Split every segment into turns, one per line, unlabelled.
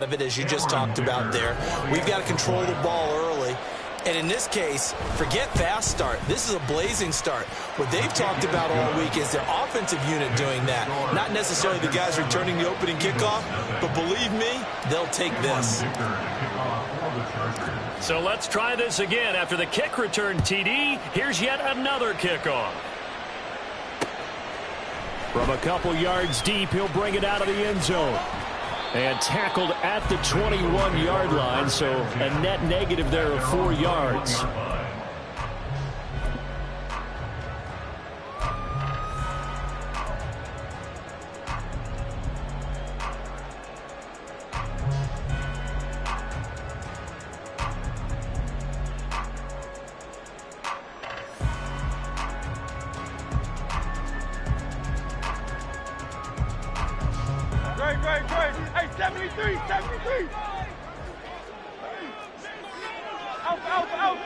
of it, as you just talked about there. We've got to control the ball early. And in this case, forget fast start. This is a blazing start. What they've talked about all week is their offensive unit doing that. Not necessarily the guys returning the opening kickoff, but believe me, they'll take this.
So let's try this again. After the kick return TD, here's yet another kickoff. From a couple yards deep, he'll bring it out of the end zone. And tackled at the 21-yard line, so a net negative there of 4 yards.
Great. Hey, 73. Out.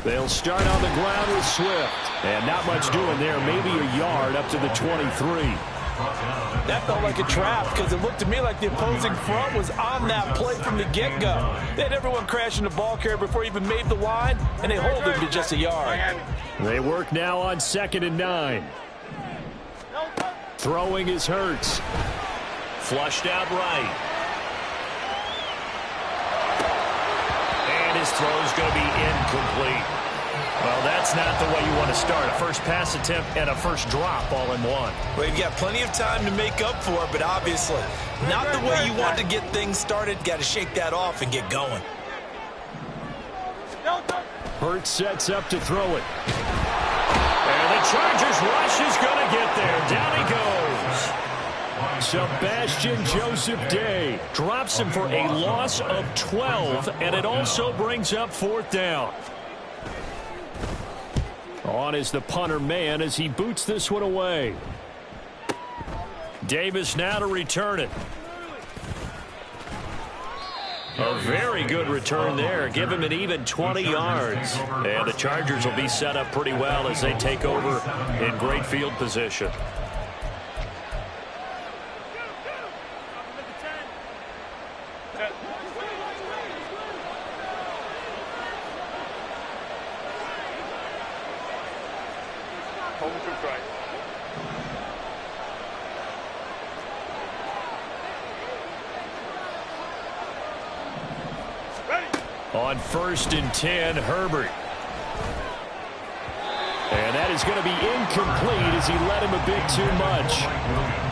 They'll start on the ground with Swift. And not much doing there. Maybe a yard up to the 23.
That felt like a trap because it looked to me like the opposing front was on that play from the get-go. They had everyone crashing the ball carrier before he even made the line, and they hold him to just a yard.
They work now on 2nd and 9. Throwing is Hurts. Flushed out right. And his throw's going to be incomplete. Well, that's not the way you want to start. A first pass attempt and a first drop all in one.
Well, you've got plenty of time to make up for it, but obviously not the way you want to get things started. Got to shake that off and get going.
Hurts sets up to throw it. And the Chargers rush is going to get there. Down he goes. Sebastian Joseph Day drops him for a loss of 12, and it also brings up 4th down. On is the punter man as he boots this one away. Davis now to return it. A very good return there. Give him an even 20 yards. And the Chargers will be set up pretty well as they take over in great field position. On 1st and 10, Herbert. And that is going to be incomplete as he led him a bit too much.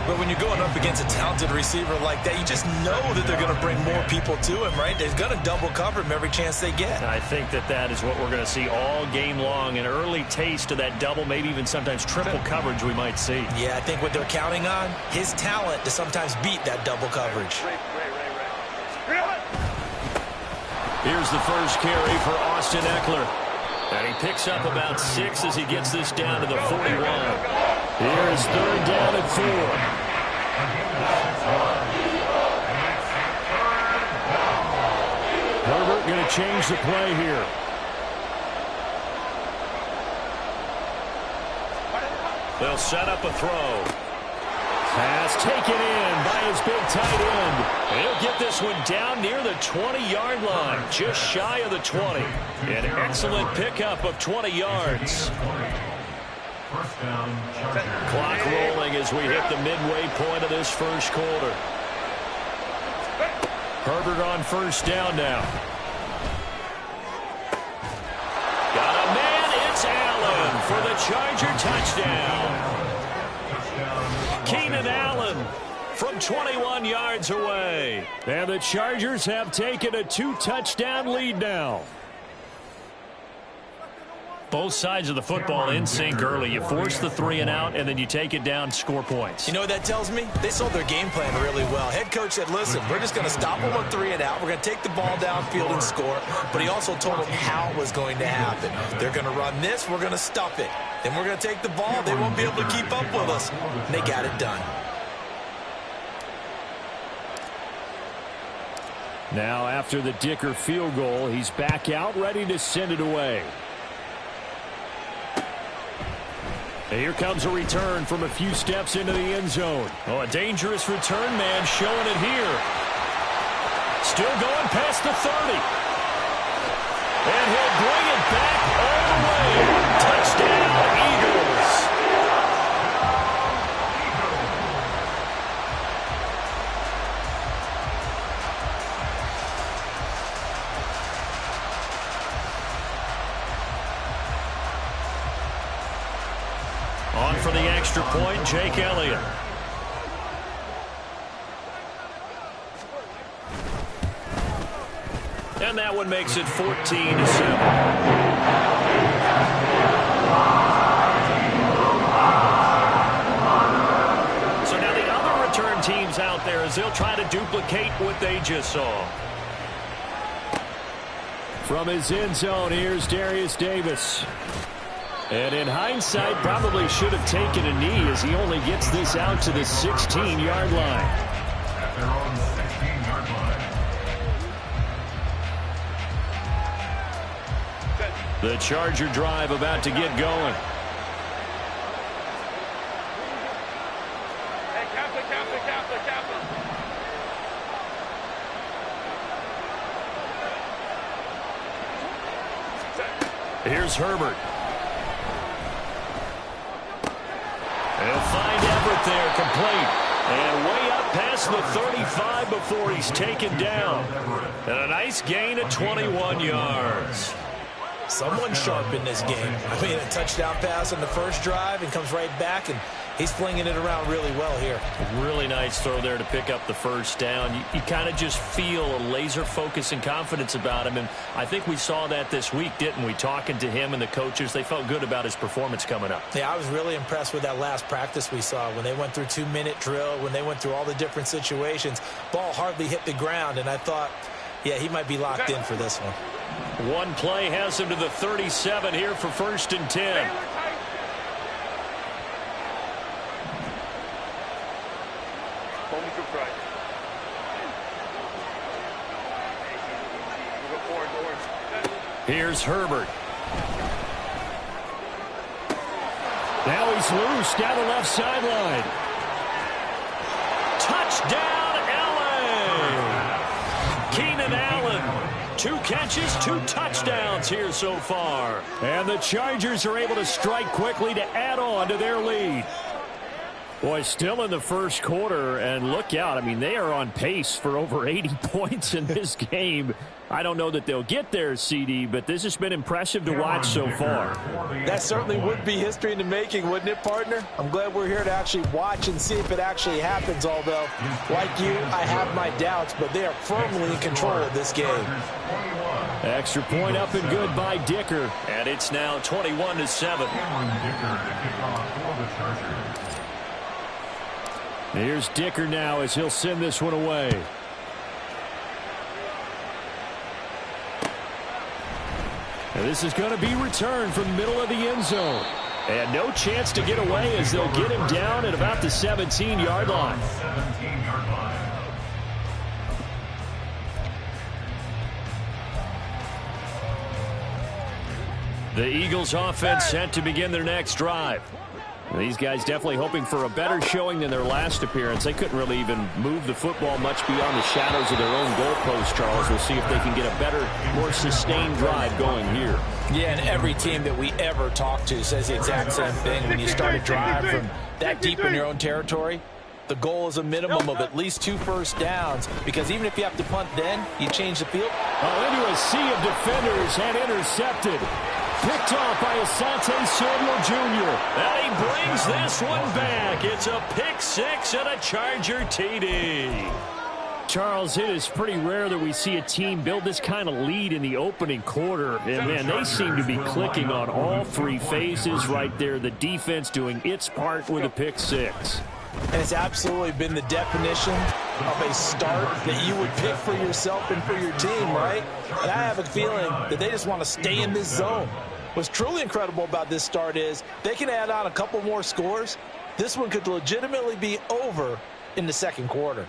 But when you're going up against a talented receiver like that, you just know that they're going to bring more people to him, right? They're going to double cover him every chance they get.
I think that is what we're going to see all game long. An early taste of that double, maybe even sometimes triple coverage we might see.
Yeah, I think what they're counting on, his talent to sometimes beat that double coverage.
Here's the first carry for Austin Eckler. And he picks up about 6 as he gets this down to the 41. Here's 3rd down and 4. Herbert going to change the play here. They'll set up a throw. Pass taken in by his big tight end. And he'll get this one down near the 20-yard line, just shy of the 20. An excellent pickup of 20 yards. Clock rolling as we hit the midway point of this first quarter. Herbert on 1st down now. Got a man, it's Allen for the Charger touchdown. Keenan Allen from 21 yards away. And the Chargers have taken a 2-touchdown lead now. Both sides of the football in sync early. You force the 3 and out, and then you take it down, score points.
You know what that tells me? They sold their game plan really well. Head coach said, listen, we're just going to stop them on 3 and out. We're going to take the ball downfield and score. But he also told them how it was going to happen. They're going to run this. We're going to stuff it. Then we're going to take the ball. They won't be able to keep up with us. And they got it done.
Now after the Dicker field goal, he's back out ready to send it away. Here comes a return from a few steps into the end zone. Oh, a dangerous return man showing it here. Still going past the 30. And he'll bring it back all the way. Touchdown, Eagles. On for the extra point, Jake Elliott. And that one makes it 14-7. So now the other return teams out there as they'll try to duplicate what they just saw. From his end zone, here's Darius Davis. And in hindsight, probably should have taken a knee as he only gets this out to the 16-yard line.
At their own 16-yard line.
The Charger drive about to get going.
Hey, Captain.
Here's Herbert. They'll find Everett there, complete. And way up past the 35 before he's taken down. And a nice gain of 21 yards.
Someone sharp in this game. I mean, a touchdown pass on the first drive and comes right back, and he's flinging it around really well here.
Really nice throw there to pick up the first down. You kind of just feel a laser focus and confidence about him, and I think we saw that this week, didn't we? Talking to him and the coaches, they felt good about his performance coming up.
Yeah, I was really impressed with that last practice we saw when they went through 2-minute drill, when they went through all the different situations. Ball hardly hit the ground, and I thought, yeah, he might be locked in for this one.
One play has him to the 37 here for 1st and 10. Here's Herbert. Now he's loose down the left sideline. Touchdown, LA! Keenan Allen. 2 catches, 2 touchdowns here so far. And the Chargers are able to strike quickly to add on to their lead. Boy, still in the first quarter, and look out. I mean, they are on pace for over 80 points in this game. I don't know that they'll get there, CD, but this has been impressive to watch so far.
That certainly would be history in the making, wouldn't it, partner? I'm glad we're here to actually watch and see if it actually happens, although, like you, I have my doubts, but they are firmly in control of this game.
Extra point up and good by Dicker, and it's now 21-7. Here's Dicker now as he'll send this one away. And this is going to be returned from the middle of the end zone. And no chance to get away as they'll get him down at about the 17-yard line. The Eagles offense set to begin their next drive. These guys definitely hoping for a better showing than their last appearance. They couldn't really even move the football much beyond the shadows of their own goalpost, Charles. We'll see if they can get a better, more sustained drive going here.
Yeah, and every team that we ever talk to says the exact same thing. When you start a drive from that deep in your own territory, the goal is a minimum of at least 2 first downs, because even if you have to punt then, you change the field.
Into a sea of defenders and intercepted. Picked off by Asante Samuel Jr. And he brings this one back. It's a pick 6 and a Charger TD. Charles, it is pretty rare that we see a team build this kind of lead in the opening quarter. And, man, they seem to be clicking on all 3 phases right there. The defense doing its part with a pick 6.
And it's absolutely been the definition of a start that you would pick for yourself and for your team, right? And I have a feeling that they just want to stay in this zone. What's truly incredible about this start is they can add on a couple more scores. This one could legitimately be over in the second quarter.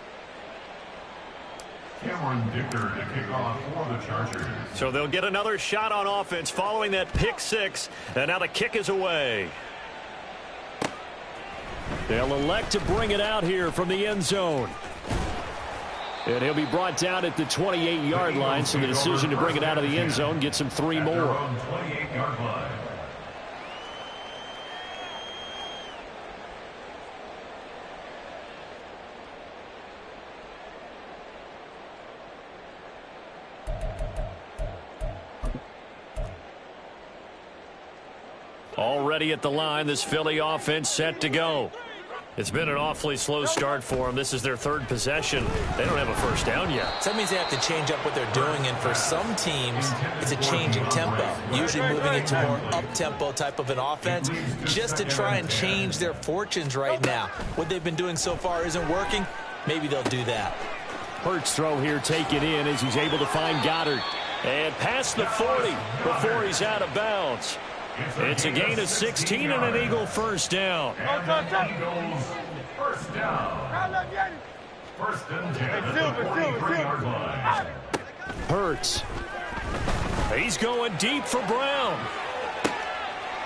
Cameron Dicker to kick off for the Chargers.
So they'll get another shot on offense following that pick 6, and now the kick is away. They'll elect to bring it out here from the end zone. And he'll be brought down at the 28-yard line, so the decision to bring it out of the end zone gets him 3 more.
28-yard line.
Already at the line, this Philly offense set to go. It's been an awfully slow start for them. This is their 3rd possession. They don't have a first down yet.
So that means they have to change up what they're doing, and for some teams, it's a change in tempo, usually moving it to more up-tempo type of an offense, just to try and change their fortunes right now. What they've been doing so far isn't working. Maybe they'll do that.
Hurts throw here taken in as he's able to find Goddard. And past the 40 before he's out of bounds. It's a gain of 16 and an Eagle first down.
Eagles first down. First and 10 at the 43-yard line.
Hurts. He's going deep for Brown.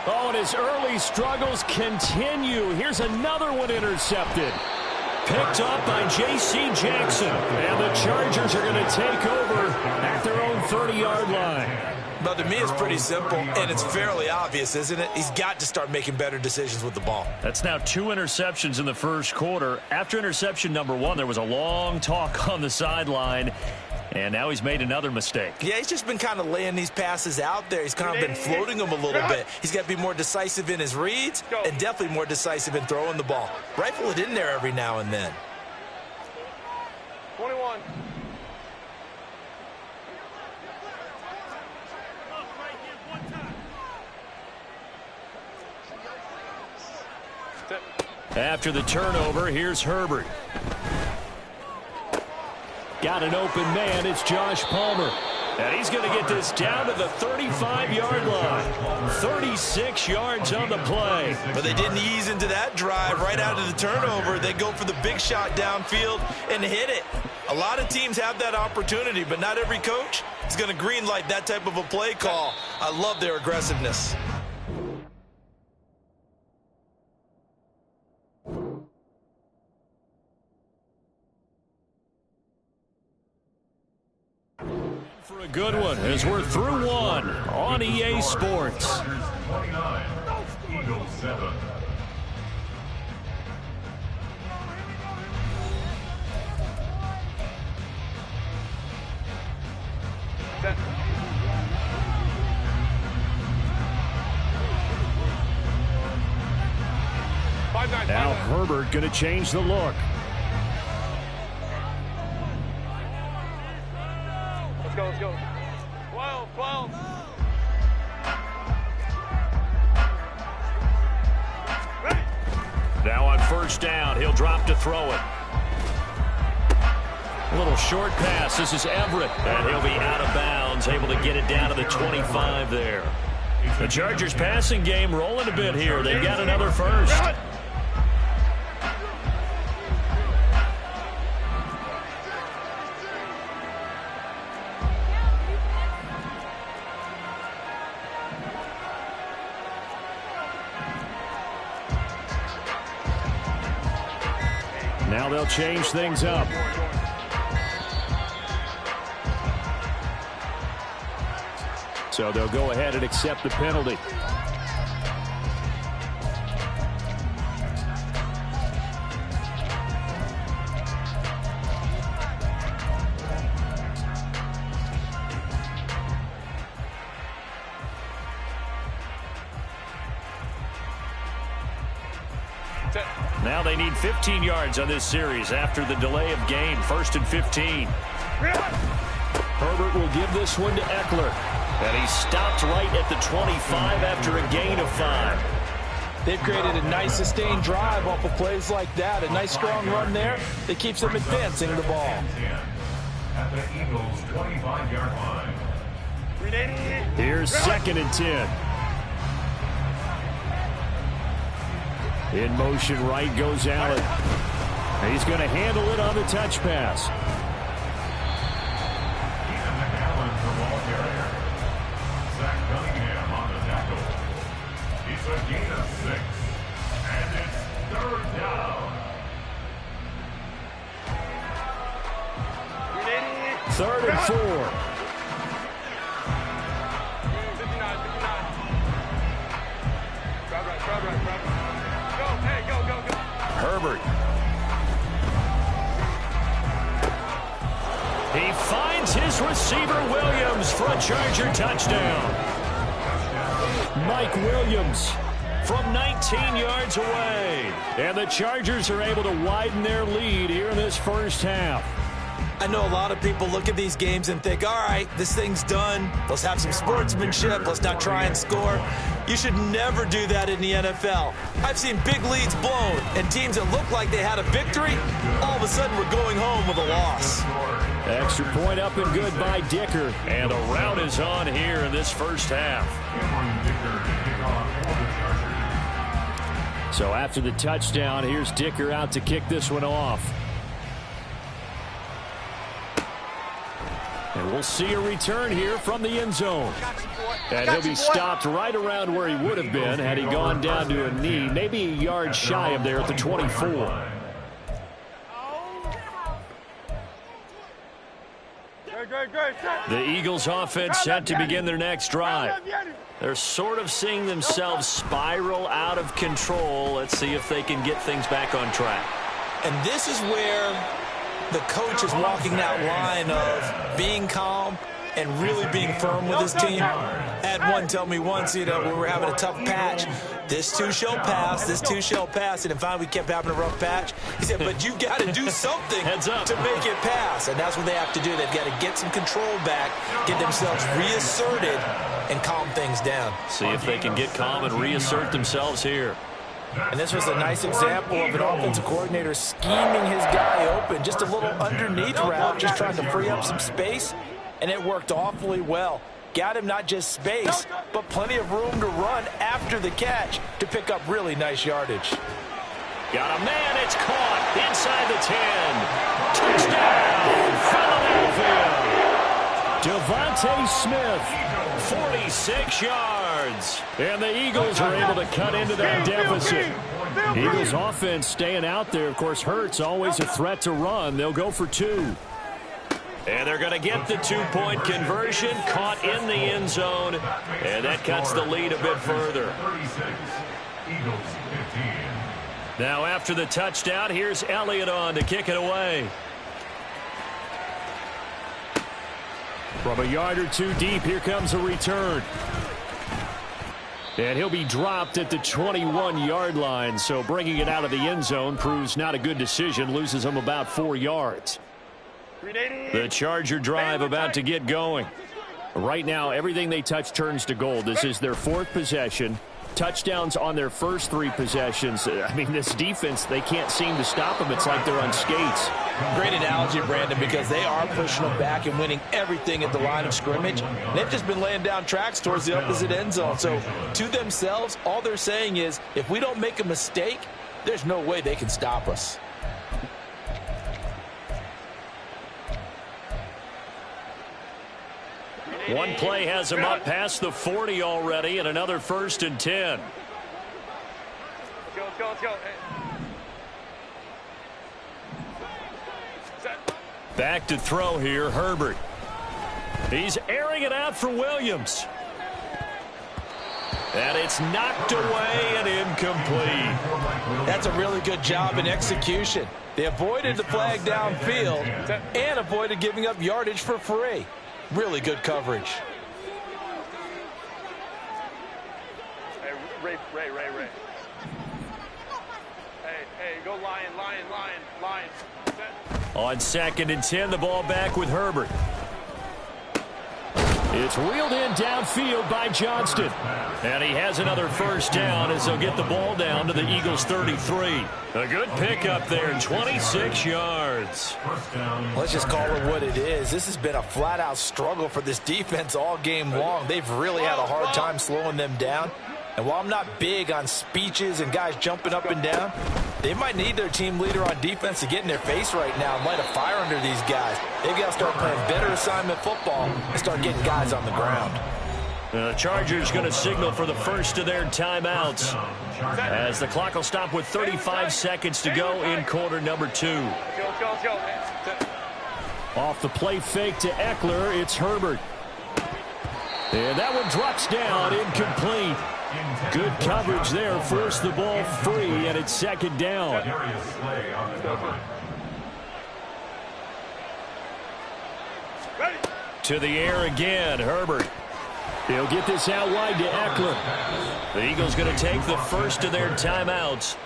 Oh, and his early struggles continue. Here's another one intercepted. Picked up by J.C. Jackson. And the Chargers are going to take over at their own 30-yard line.
But to me, it's pretty simple, and it's fairly obvious, isn't it? He's got to start making better decisions with the ball.
That's now 2 interceptions in the first quarter. After interception number 1, there was a long talk on the sideline, and now he's made another mistake. Yeah,
he's just been kind of laying these passes out there. He's kind of been floating them a little bit. He's got to be more decisive in his reads and definitely more decisive in throwing the ball. Rifle it in there every now and then.
21.
After the turnover, here's Herbert. Got an open man. It's Josh Palmer. And he's going to get this down to the 35-yard line. 36 yards on the play.
But they didn't ease into that drive right out of the turnover. They go for the big shot downfield and hit it. A lot of teams have that opportunity, but not every coach is going to green light that type of a play call. I love their aggressiveness.
For a good one, as we're through one on EA Sports.
29, Eagles 7.
Now Herbert going to change the look.
Let's go. 12.
Now on first down, he'll drop to throw it. A little short pass. This is Everett. And he'll be out of bounds, able to get it down to the 25 there. The Chargers passing game rolling a bit here. They've got another first. Now they'll change things up. So they'll go ahead and accept the penalty. Now they need 15 yards on this series after the delay of game. 1st and 15. Herbert will give this one to Eckler. And he stopped right at the 25 after a gain of 5.
They've created a nice sustained drive off of plays like that. A nice strong run there that keeps them advancing the ball.
At the Eagles 25-yard line.
Here's 2nd and 10. In motion right goes Allen. He's going to handle it on the touch pass.
Cunningham on the tackle. It's a gain of 6. And it's 3rd down.
3rd and 4.
59, 59. Crowd right. Go, hey, go.
Herbert. He finds his receiver, Williams, for a Charger touchdown. Mike Williams from 19 yards away. And the Chargers are able to widen their lead here in this first half.
I know a lot of people look at these games and think, all right, this thing's done. Let's have some sportsmanship. Let's not try and score. You should never do that in the NFL. I've seen big leads blown, and teams that look like they had a victory, all of a sudden we're going home with a loss.
Extra point up and good by Dicker. And a rout is on here in this first half. So after the touchdown, here's Dicker out to kick this one off. And we'll see a return here from the end zone. And he'll be stopped right around where he would have been had he gone down to a knee, maybe a yard shy of there at the 24. The Eagles offense set to begin their next drive. They're sort of seeing themselves spiral out of control. Let's see if they can get things back on track.
And this is where the coach is walking that line of being calm and really being firm with his team. I had one tell me once, when we were having a tough patch, this too shall pass, this too shall pass. And finally we kept having a rough patch. He said, but you've got to do something to make it pass. And that's what they have to do. They've got to get some control back, get themselves reasserted, and calm things down.
See if they can get calm and reassert themselves here.
And this was a nice example of an offensive coordinator scheming his guy open. Just a little underneath route, just trying to free up some space. And it worked awfully well. Got him not just space, but plenty of room to run after the catch to pick up really nice yardage.
Got a man, it's caught inside the 10. Touchdown, Philadelphia. Devontae Smith, 46 yards. And the Eagles are able to cut into that deficit. Eagles offense staying out there. Of course, Hurts always a threat to run. They'll go for 2. And they're going to get the 2-point conversion, caught in the end zone, and that cuts the lead a bit further. Now after the touchdown, here's Elliott on to kick it away. From a yard or two deep, here comes a return. And he'll be dropped at the 21-yard line, so bringing it out of the end zone proves not a good decision, loses him about 4 yards. The Charger drive about to get going. Right now, everything they touch turns to gold. This is their 4th possession. Touchdowns on their first 3 possessions. I mean, this defense, they can't seem to stop them. It's like they're on skates.
Great analogy, Brandon, because they are pushing them back and winning everything at the line of scrimmage. They've just been laying down tracks towards the opposite end zone. So, to themselves, all they're saying is, if we don't make a mistake, there's no way they can stop us.
One play has him up past the 40 already, and another 1st and 10.
Let's go.
Back to throw here, Herbert. He's airing it out for Williams. And it's knocked away and incomplete.
That's a really good job in execution. They avoided the flag downfield and avoided giving up yardage for free. Really good coverage.
Hey, Ray. Hey, go Lion. Set.
On 2nd and 10, the ball back with Herbert. It's reeled in downfield by Johnston. And he has another 1st down as they'll get the ball down to the Eagles' 33. A good pickup there, 26 yards.
Let's just call it what it is. This has been a flat-out struggle for this defense all game long. They've really had a hard time slowing them down. And while I'm not big on speeches and guys jumping up and down, they might need their team leader on defense to get in their face right now and light a fire under these guys. They've got to start playing better assignment football and start getting guys on the ground.
The Chargers going to signal for the first of their timeouts as the clock will stop with 35 seconds to go in quarter number 2.
Let's go.
Off the play fake to Eckler, it's Herbert. And that one drops down, incomplete. Good coverage there, forced the ball free, and it's second down. To the air again, Herbert. He'll get this out wide to Eckler. The Eagles going to take the first of their timeouts.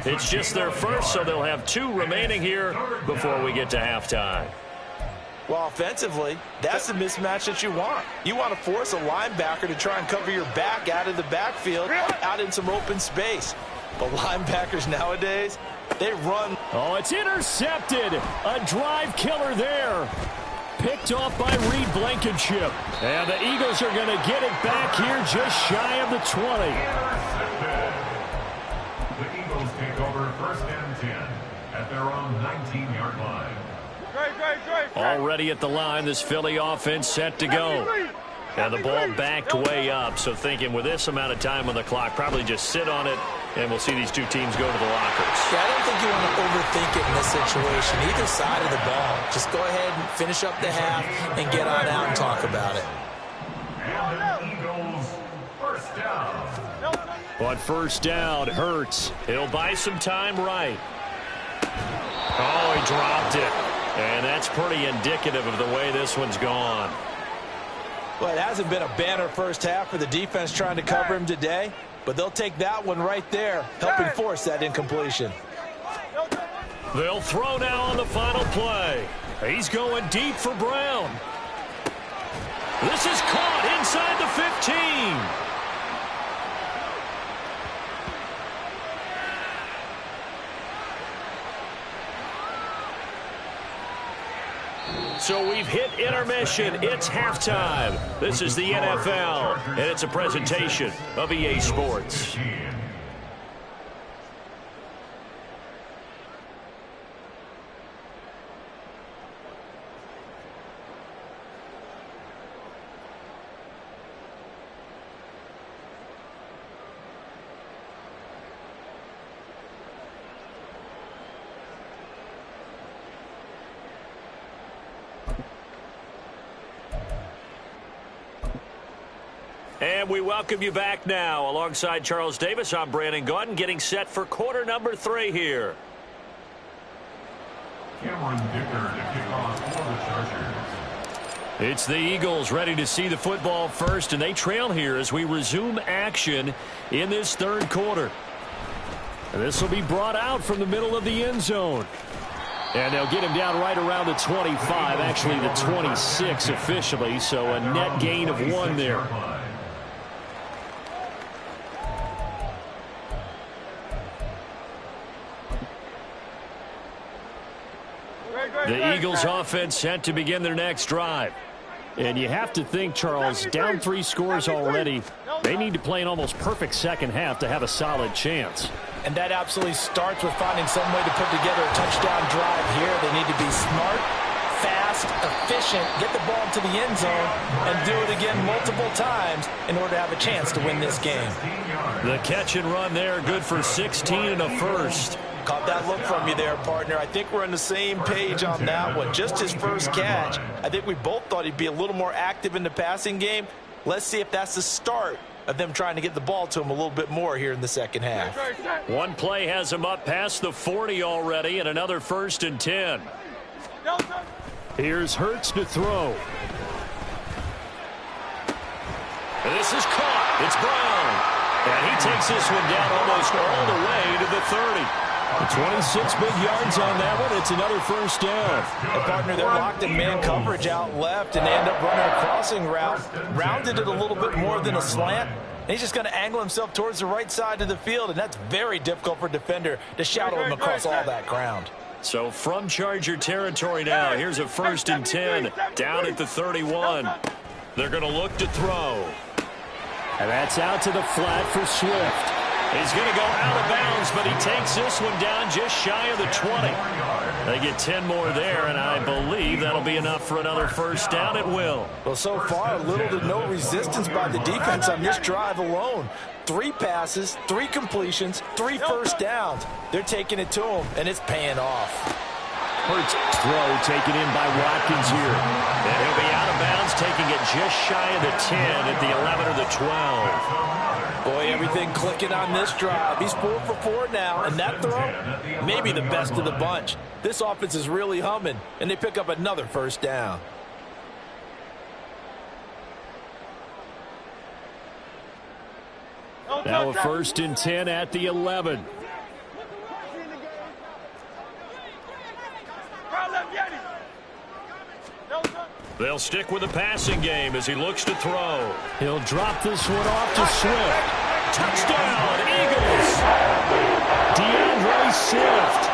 It's just their first, so they'll have 2 remaining here before we get to halftime.
Well, offensively, that's the mismatch that you want. You want to force a linebacker to try and cover your back out of the backfield, out in some open space. But linebackers nowadays, they run.
Oh, it's intercepted. A drive killer there. Picked off by Reed Blankenship. And the Eagles are going to get it back here just shy of the 20.
The Eagles take over first and 10 at their own 19-yard line.
Already at the line, this Philly offense set to go. And the ball backed way up, so thinking with this amount of time on the clock, probably just sit on it, and we'll see these 2 teams go to the lockers.
Yeah, I don't think you want to overthink it in this situation, either side of the ball. Just go ahead and finish up the half and get on out and talk about it.
And the Eagles first down.
But first down hurts. He'll buy some time right. Oh, he dropped it. And that's pretty indicative of the way this one's gone.
Well, it hasn't been a banner first half for the defense trying to cover him today, but they'll take that one right there, helping force that incompletion.
They'll throw now on the final play. He's going deep for Brown. This is caught inside the 15. So we've hit intermission. It's halftime. This is the NFL, and it's a presentation of EA Sports. And we welcome you back now. Alongside Charles Davis, I'm Brandon Gaudin, getting set for quarter number 3 here.
Cameron Dicker to kick off for the Chargers.
It's the Eagles ready to see the football first, and they trail here as we resume action in this third quarter. And this will be brought out from the middle of the end zone. And they'll get him down right around the 25, actually the 26 officially, so a net gain of 1 there. The Eagles offense set to begin their next drive. And you have to think, Charles, down 3 scores already. They need to play an almost perfect second half to have a solid chance.
And that absolutely starts with finding some way to put together a touchdown drive here. They need to be smart, fast, efficient, get the ball to the end zone, and do it again multiple times in order to have a chance to win this game.
The catch and run there, good for 16 and a first.
Caught that look from you there, partner. I think we're on the same page on that one. Just his first catch. I think we both thought he'd be a little more active in the passing game. Let's see if that's the start of them trying to get the ball to him a little bit more here in the second half.
One play has him up past the 40 already, and another 1st and 10. Here's Hurts to throw. This is caught. It's Brown. And he takes this one down almost all the way to the 30. 26 big yards on that one. It's another first down.
And partner, they're locked in man coverage out left, and they end up running a crossing route. Rounded it a little bit more than a slant. And he's just going to angle himself towards the right side of the field, and that's very difficult for a defender to shadow him across all that ground.
So from Charger territory now, here's a 1st and 10 down at the 31. They're going to look to throw. And that's out to the flat for Swift. He's going to go out of bounds, but he takes this one down just shy of the 20. They get 10 more there, and I believe that'll be enough for another first down. It will.
Well, so far, little to no resistance by the defense on this drive alone. 3 passes, 3 completions, 3 first downs. They're taking it to him, and it's paying off.
Hurts throw taken in by Watkins here. And he'll be out of bounds, taking it just shy of the 10 at the 11 or the 12.
Boy, everything clicking on this drive. He's 4 for 4 now, and that throw, maybe the best of the bunch. This offense is really humming, and they pick up another first down.
Now a 1st and 10 at the 11. They'll stick with the passing game as he looks to throw. He'll drop this one off to Swift. Touchdown, Eagles! DeAndre Swift